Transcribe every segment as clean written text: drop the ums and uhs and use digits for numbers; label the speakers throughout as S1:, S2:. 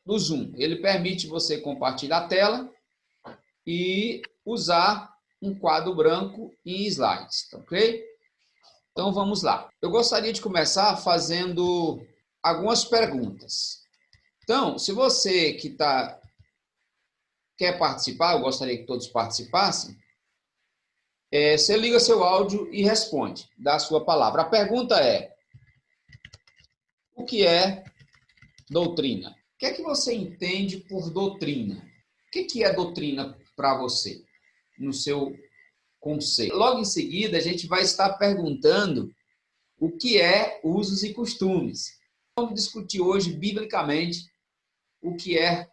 S1: do Zoom. Ele permite você compartilhar a tela e usar um quadro branco em slides, ok? Então, vamos lá. Eu gostaria de começar fazendo algumas perguntas. Então, se você que quer participar, eu gostaria que todos participassem, você liga seu áudio e responde, dá a sua palavra. A pergunta é, o que é doutrina? O que é que você entende por doutrina? O que é doutrina para você, no seu conceito? Logo em seguida, a gente vai estar perguntando o que é usos e costumes. Vamos discutir hoje, biblicamente, o que é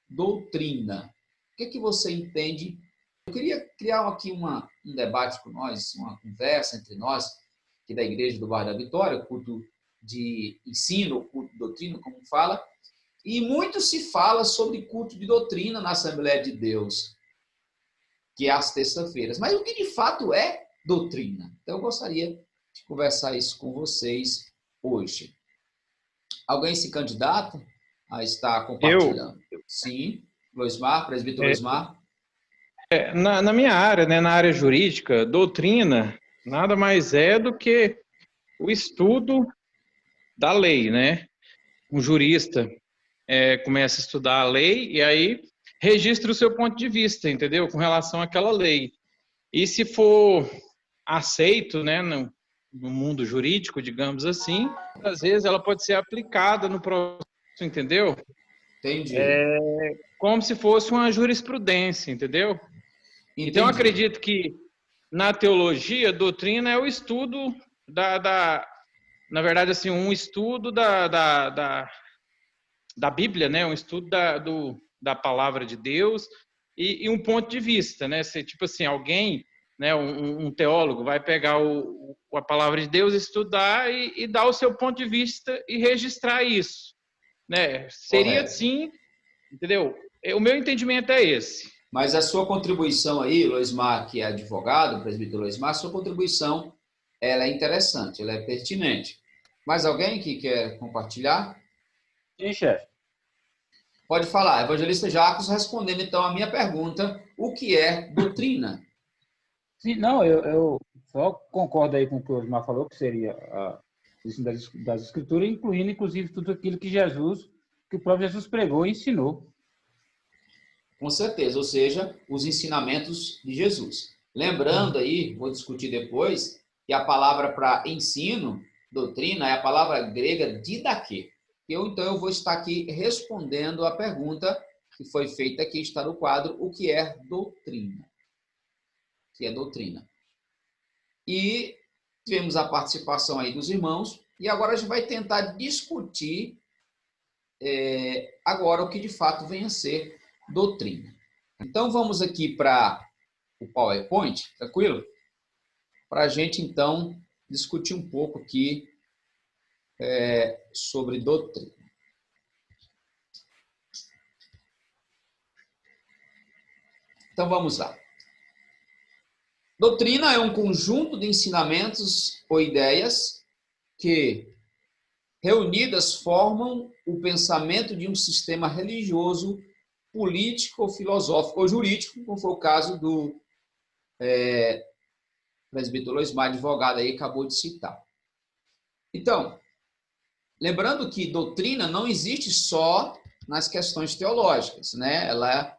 S1: doutrina. O que você entende? Eu queria criar aqui um debate com nós, uma conversa entre nós, aqui da Igreja do Bairro da Vitória, culto de ensino, culto de doutrina, como fala, e muito se fala sobre culto de doutrina na Assembleia de Deus, que é às terças-feiras. Mas o que de fato é doutrina? Então eu gostaria de conversar isso com vocês hoje. Alguém se candidata a estar compartilhando? Sim. Loismar, presbítero Loismar.
S2: Na minha área, né, na área jurídica, doutrina nada mais é do que o estudo da lei, né? Um jurista começa a estudar a lei e aí registra o seu ponto de vista, entendeu? Com relação àquela lei. E se for aceito, né, no mundo jurídico, digamos assim, às vezes ela pode ser aplicada no processo, entendeu?
S1: Entendi.
S2: Como se fosse uma jurisprudência, entendeu?
S1: Entendi.
S2: Então, eu acredito que na teologia, doutrina é o estudo na verdade, assim, um estudo da Bíblia, né? Um estudo da palavra de Deus e um ponto de vista, né? Se, tipo assim, alguém, né, um teólogo vai pegar a palavra de Deus, estudar e dar o seu ponto de vista e registrar isso, né? Seria assim, entendeu? O meu entendimento é esse.
S1: Mas a sua contribuição aí, Loismar, que é advogado, presbítero Loismar, a sua contribuição, ela é interessante, ela é pertinente. Mais alguém que quer compartilhar?
S3: Sim, chefe.
S1: Pode falar. Evangelista Jacos respondendo, então, a minha pergunta, o que é doutrina?
S3: Sim, não, eu só concordo aí com o que o Osmar falou, que seria das Escrituras, incluindo, inclusive, tudo aquilo que o próprio Jesus pregou e ensinou.
S1: Com certeza, ou seja, os ensinamentos de Jesus. Lembrando aí, vou discutir depois, que a palavra para ensino, doutrina, é a palavra grega didaquê. Então, eu vou estar aqui respondendo a pergunta que foi feita aqui, está no quadro, o que é doutrina? O que é doutrina? E tivemos a participação aí dos irmãos, e agora a gente vai tentar discutir agora o que de fato vem a ser doutrina. Então, vamos aqui para o PowerPoint, tranquilo? Para a gente, então, discutir um pouco aqui sobre doutrina. Então, vamos lá. Doutrina é um conjunto de ensinamentos ou ideias que, reunidas, formam o pensamento de um sistema religioso, político, filosófico ou jurídico, como foi o caso do presbítero Loismar, advogado aí, acabou de citar. Então, lembrando que doutrina não existe só nas questões teológicas, né? Ela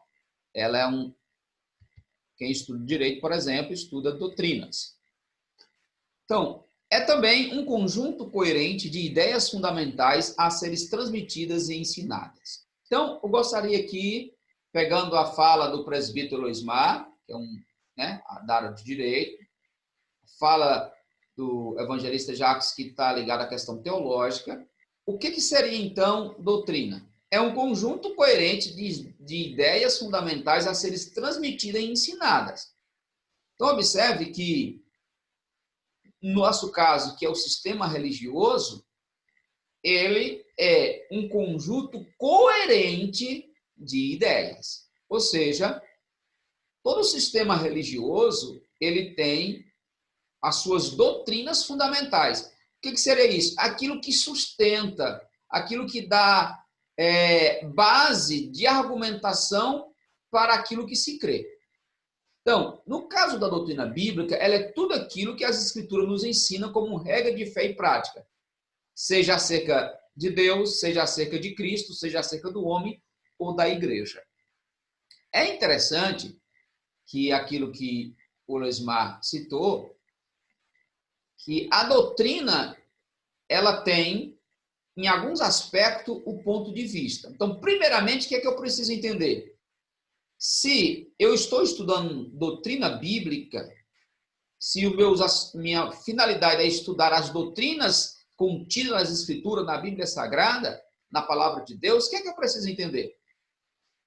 S1: é quem estuda direito, por exemplo, estuda doutrinas. Então, é também um conjunto coerente de ideias fundamentais a serem transmitidas e ensinadas. Então, eu gostaria aqui, pegando a fala do presbítero Loismar, que é da área de direito, fala do evangelista Jacques, que está ligado à questão teológica. O que seria, então, doutrina? É um conjunto coerente de ideias fundamentais a serem transmitidas e ensinadas. Então, observe que, no nosso caso, que é o sistema religioso, ele é um conjunto coerente de ideias. Ou seja, todo sistema religioso, ele tem as suas doutrinas fundamentais. O que seria isso? Aquilo que sustenta, aquilo que dá base de argumentação para aquilo que se crê. Então, no caso da doutrina bíblica, ela é tudo aquilo que as Escrituras nos ensinam como regra de fé e prática, seja acerca de Deus, seja acerca de Cristo, seja acerca do homem ou da igreja. É interessante que aquilo que o Loismar citou, que a doutrina, ela tem, em alguns aspectos, o ponto de vista. Então, primeiramente, o que é que eu preciso entender? Se eu estou estudando doutrina bíblica, se minha finalidade é estudar as doutrinas contidas nas Escrituras, na Bíblia Sagrada, na Palavra de Deus, o que é que eu preciso entender?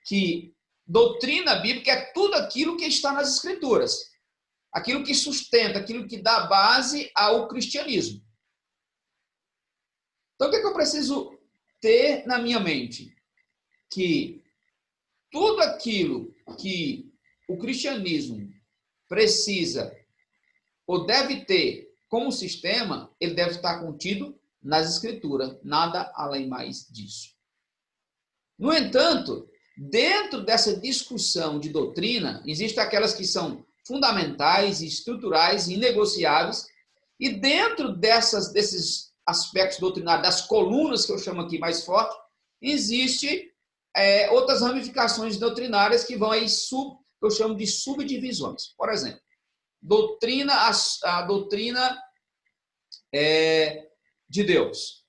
S1: Que doutrina bíblica é tudo aquilo que está nas Escrituras, aquilo que sustenta, aquilo que dá base ao cristianismo. Então, o que é que eu preciso ter na minha mente? Que tudo aquilo que o cristianismo precisa ou deve ter como sistema, ele deve estar contido nas Escrituras, nada além mais disso. No entanto, dentro dessa discussão de doutrina, existem aquelas que são fundamentais, estruturais, inegociáveis, e dentro desses aspectos doutrinários, das colunas que eu chamo aqui mais forte, existe outras ramificações doutrinárias que vão aí eu chamo de subdivisões. Por exemplo, a doutrina de Deus.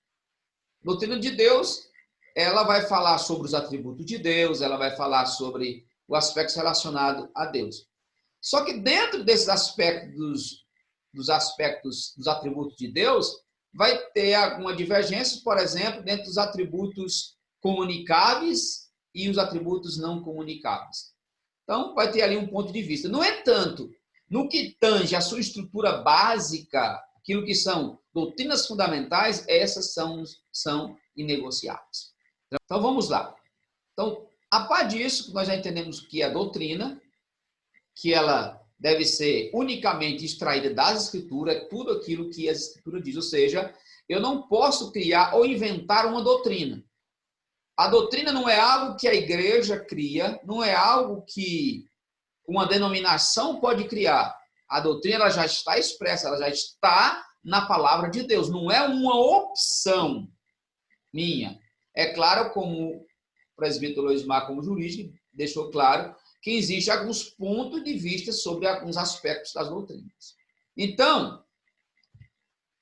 S1: Doutrina de Deus, ela vai falar sobre os atributos de Deus, ela vai falar sobre o aspecto relacionado a Deus. Só que dentro desses aspectos, dos atributos de Deus, vai ter alguma divergência, por exemplo, dentro dos atributos comunicáveis e os atributos não comunicáveis. Então, vai ter ali um ponto de vista. No entanto, no que tange a sua estrutura básica, aquilo que são doutrinas fundamentais, essas são inegociáveis. Então, vamos lá. Então, a par disso, nós já entendemos que a doutrina, que ela deve ser unicamente extraída das Escrituras, é tudo aquilo que as Escrituras dizem. Ou seja, eu não posso criar ou inventar uma doutrina. A doutrina não é algo que a igreja cria, não é algo que uma denominação pode criar. A doutrina ela já está expressa, ela já está na palavra de Deus. Não é uma opção minha. É claro, como o presbítero Loismar, como jurista, deixou claro que existem alguns pontos de vista sobre alguns aspectos das doutrinas. Então,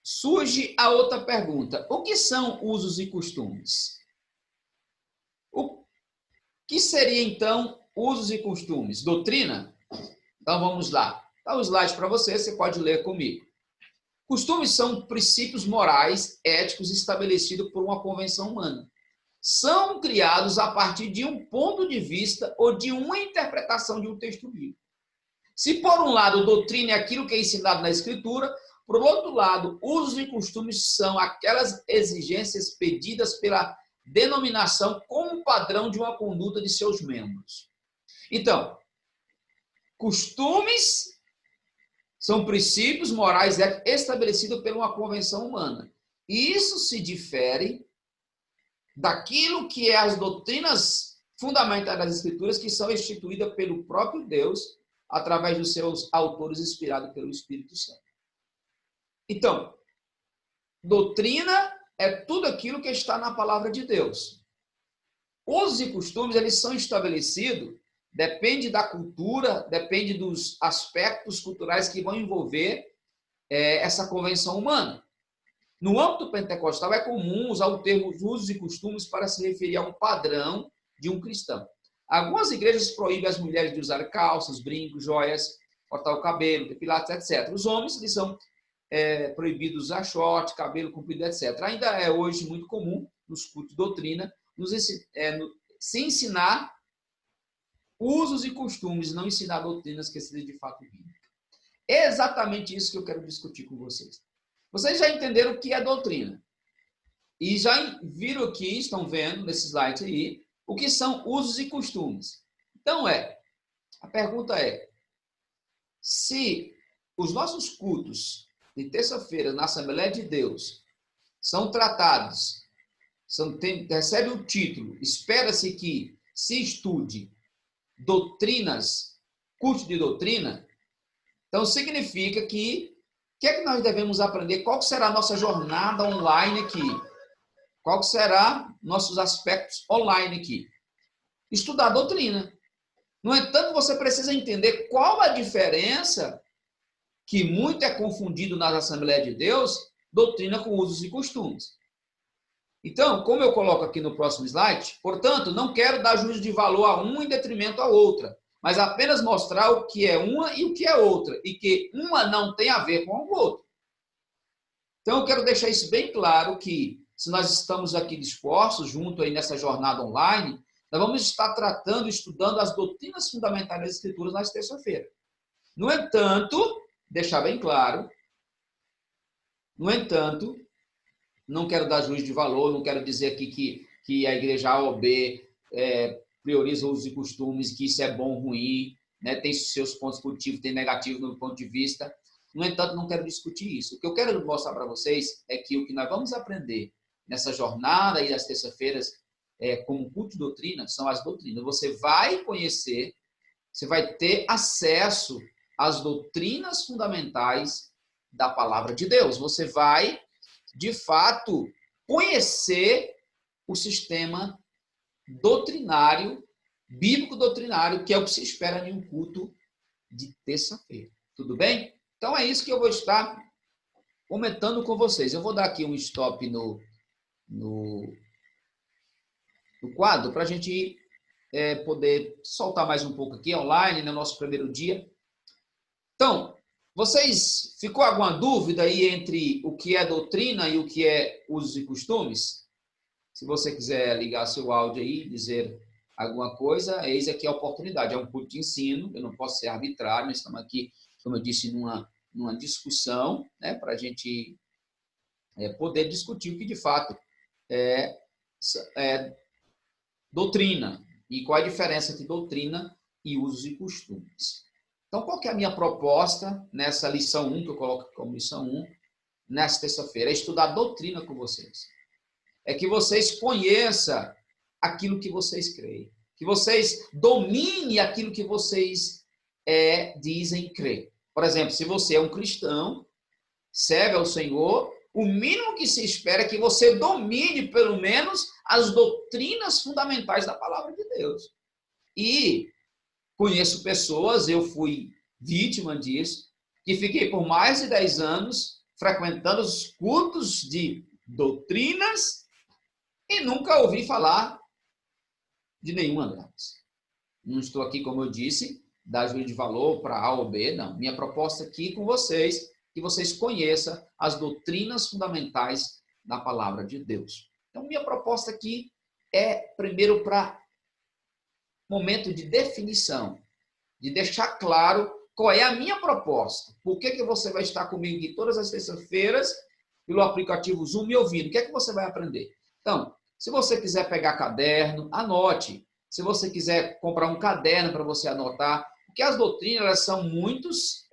S1: surge a outra pergunta. O que são usos e costumes? O que seria, então, usos e costumes? Doutrina? Então, vamos lá. Dá um slide para você pode ler comigo. Costumes são princípios morais, éticos estabelecidos por uma convenção humana. São criados a partir de um ponto de vista ou de uma interpretação de um texto bíblico. Se, por um lado, doutrina é aquilo que é ensinado na Escritura, por outro lado, usos e costumes são aquelas exigências pedidas pela denominação como padrão de uma conduta de seus membros. Então, costumes são princípios morais estabelecidos por uma convenção humana. E isso se difere daquilo que é as doutrinas fundamentais das Escrituras, que são instituídas pelo próprio Deus, através dos seus autores inspirados pelo Espírito Santo. Então, doutrina é tudo aquilo que está na palavra de Deus. Usos e costumes, eles são estabelecidos, depende da cultura, depende dos aspectos culturais que vão envolver essa convenção humana. No âmbito pentecostal, é comum usar o termo usos e costumes para se referir a um padrão de um cristão. Algumas igrejas proíbem as mulheres de usar calças, brincos, joias, cortar o cabelo, depilar, etc. Os homens, eles são proibidos usar short, cabelo comprido, etc. Ainda é hoje muito comum, nos cultos de doutrina, se ensinar usos e costumes, não ensinar doutrinas que sejam de fato bíblicas. É exatamente isso que eu quero discutir com vocês. Vocês já entenderam o que é doutrina. E já viram aqui, estão vendo nesse slide aí, o que são usos e costumes. Então, a pergunta é, se os nossos cultos de terça-feira na Assembleia de Deus são tratados recebe o título, espera-se que se estude doutrinas, curso de doutrina, então significa que o que é que nós devemos aprender? Qual será a nossa jornada online aqui? Qual será nossos aspectos online aqui? Estudar a doutrina. No entanto, você precisa entender qual a diferença, que muito é confundido nas Assembleias de Deus, doutrina com usos e costumes. Então, como eu coloco aqui no próximo slide, portanto, não quero dar juízo de valor a uma em detrimento à outra, mas apenas mostrar o que é uma e o que é outra, e que uma não tem a ver com o outro. Então, eu quero deixar isso bem claro, que se nós estamos aqui dispostos, junto aí nessa jornada online, nós vamos estar tratando, estudando as doutrinas fundamentais das Escrituras na terça-feira. No entanto, deixar bem claro, não quero dar juízo de valor, não quero dizer aqui que a igreja A ou B prioriza usos e costumes, que isso é bom ou ruim, né? Tem seus pontos positivos, tem negativos no ponto de vista. No entanto, não quero discutir isso. O que eu quero mostrar para vocês é que o que nós vamos aprender nessa jornada aí das terça-feiras, como culto de doutrina, são as doutrinas. Você vai conhecer, você vai ter acesso às doutrinas fundamentais da palavra de Deus. Você vai, de fato, conhecer o sistema doutrinário, bíblico doutrinário, que é o que se espera em um culto de terça-feira. Tudo bem? Então é isso que eu vou estar comentando com vocês. Eu vou dar aqui um stop no quadro para a gente poder soltar mais um pouco aqui online, no nosso primeiro dia. Então, ficou alguma dúvida aí entre o que é doutrina e o que é usos e costumes? Se você quiser ligar seu áudio aí, dizer alguma coisa, eis aqui a oportunidade. É um culto de ensino, eu não posso ser arbitrário, nós estamos aqui, como eu disse, numa discussão, né, para a gente poder discutir o que de fato é doutrina e qual a diferença entre doutrina e usos e costumes. Então, qual que é a minha proposta nessa lição 1, que eu coloco como lição 1, nessa terça-feira? É estudar doutrina com vocês. É que vocês conheçam aquilo que vocês creem. Que vocês dominem aquilo que vocês dizem crer. Por exemplo, se você é um cristão, serve ao Senhor, o mínimo que se espera é que você domine, pelo menos, as doutrinas fundamentais da palavra de Deus. E conheço pessoas, eu fui vítima disso, que fiquei por mais de 10 anos frequentando os cultos de doutrinas e nunca ouvi falar de nenhuma delas. Não estou aqui, como eu disse, dar juízo de valor para A ou B, não. Minha proposta aqui com vocês, que vocês conheçam as doutrinas fundamentais da palavra de Deus. Então, minha proposta aqui é, primeiro, para momento de definição, de deixar claro qual é a minha proposta. Por que você vai estar comigo aqui todas as terças-feiras, pelo aplicativo Zoom, me ouvindo? O que é que você vai aprender? Então, se você quiser pegar caderno, anote. Se você quiser comprar um caderno para você anotar, porque as doutrinas, elas são muitos...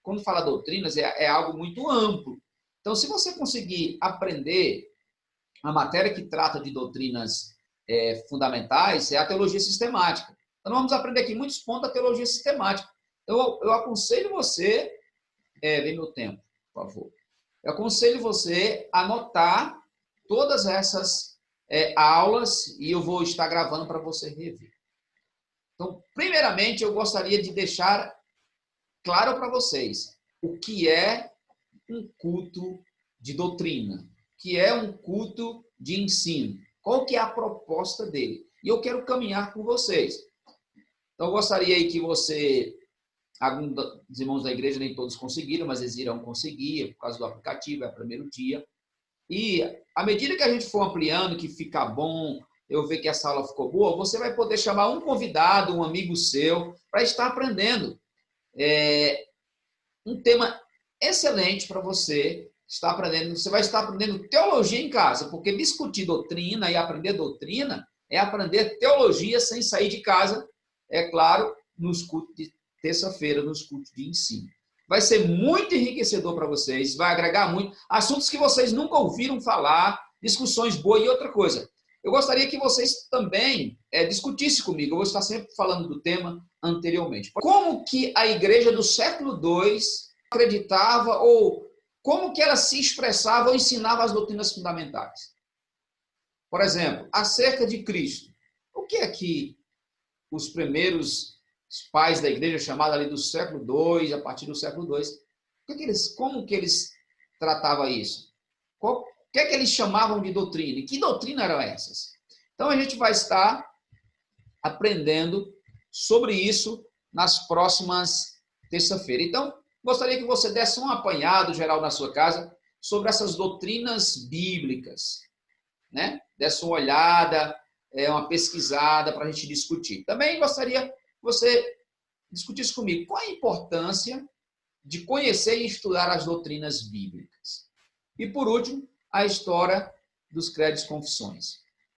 S1: quando fala doutrinas, é algo muito amplo. Então, se você conseguir aprender a matéria que trata de doutrinas fundamentais, é a teologia sistemática. Então, nós vamos aprender aqui muitos pontos da teologia sistemática. Eu aconselho você... vem meu tempo, por favor. Eu aconselho você a anotar todas essas aulas e eu vou estar gravando para você rever. Então, primeiramente, eu gostaria de deixar claro para vocês o que é um culto de doutrina, o que é um culto de ensino, qual que é a proposta dele. E eu quero caminhar com vocês. Então, eu gostaria aí que alguns dos irmãos da igreja, nem todos conseguiram, mas eles irão conseguir, por causa do aplicativo, é o primeiro dia. E, à medida que a gente for ampliando, que ficar bom, eu ver que essa aula ficou boa, você vai poder chamar um convidado, um amigo seu, para estar aprendendo. Um tema excelente para você estar aprendendo. Você vai estar aprendendo teologia em casa, porque discutir doutrina e aprender doutrina é aprender teologia sem sair de casa, é claro, nos cultos de terça-feira, nos cultos de ensino. Vai ser muito enriquecedor para vocês, vai agregar muito. Assuntos que vocês nunca ouviram falar, discussões boas. E outra coisa, eu gostaria que vocês também discutissem comigo, eu vou estar sempre falando do tema anteriormente. Como que a igreja do século II acreditava, ou como que ela se expressava ou ensinava as doutrinas fundamentais? Por exemplo, acerca de Cristo. O que é que os primeiros pais da igreja, chamados ali do século II, a partir do século II, como que eles tratavam isso? O que é que eles chamavam de doutrina? E que doutrina eram essas? Então, a gente vai estar aprendendo sobre isso nas próximas terça-feira. Então, gostaria que você desse um apanhado geral na sua casa sobre essas doutrinas bíblicas, né? Desse uma olhada, uma pesquisada para a gente discutir. Também gostaria que você discutisse comigo qual a importância de conhecer e estudar as doutrinas bíblicas. E, por último, a história dos credos e confissões.